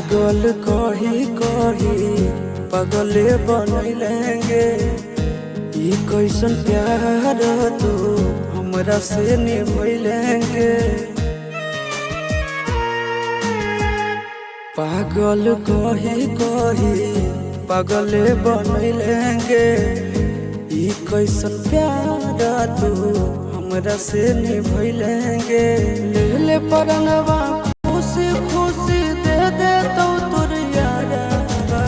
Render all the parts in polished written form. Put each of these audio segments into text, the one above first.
पागल कही कही पगले बनैलेंगे। ई कैसन प्यार तू हमरा से निभैलेंगे। पागल कही कही पगले बनैलेंगे। ई कैसन प्यार तू हमरा से निभैलेंगे। ले ले परनवा खुशी खुशी दे दे तो तुर यारवा।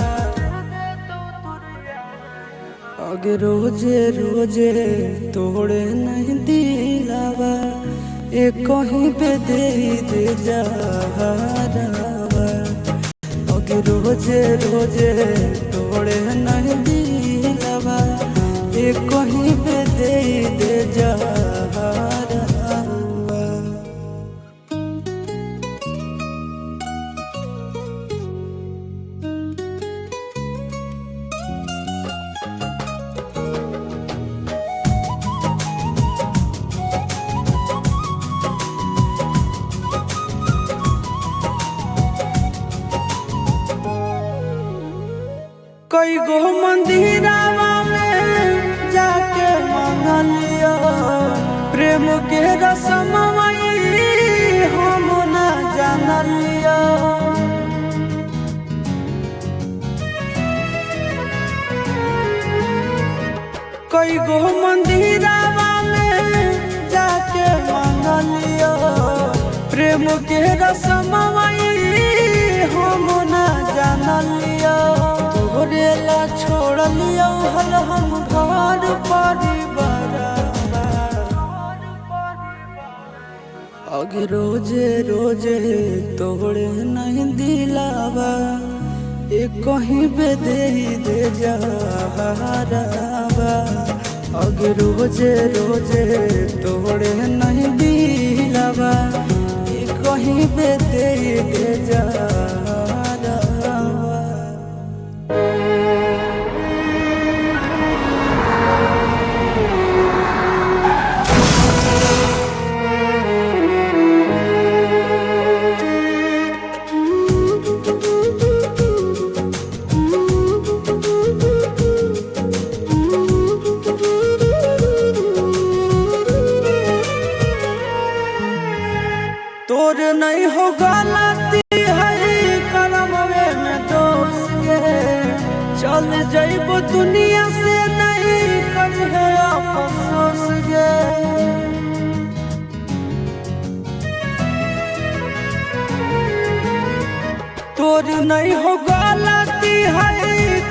आगे रोजे रोजे तोड़े नहीं दिलावा। एक कहीं पे दे जहरावा। आगे रोजे रोजे तोड़े नहीं दिलावा। एक कहीं पे दे जहरावा। कई गो मंदिरावा में जाके मांग लिया। प्रेम के रसमई हम न जान लिया। कई गो मंदिरावा में जाके मांग लिया। प्रेम के रसमई हम न जान लिया। तोरेला छोड़ लिया हल हम घर परिवार। आगे रोजे रोजे तोड़े नहीं दिलावा। एक कहीं पे दे जहरावा। आगे रोजे रोजे तोड़े नहीं दिलावा। एक कहीं पे दे जहरावा। तोर नहीं हो गलती है करमवे में दोष गे। चल जइब दुनिया से नहीं करिहे अफसोस गे। तोर नहीं हो गलती है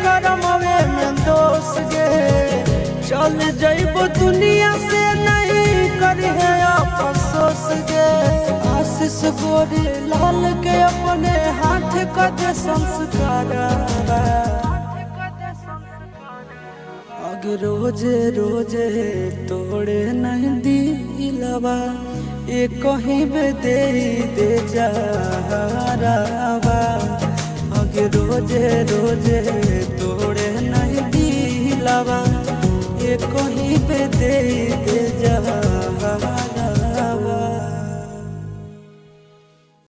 करमवे में दोष गे। चल जइब दुनिया से नहीं करिहे अफसोस गे। आशीष गोरी लाल के अपने हाथ कद संस्कार। आगे रोजे रोजे तोड़े नहीं दिलावा। एक कहीं पे दे जहरावा। आगे रोजे रोजे तोड़े नहीं दिलावा। एक कहीं पे दे जहरावा।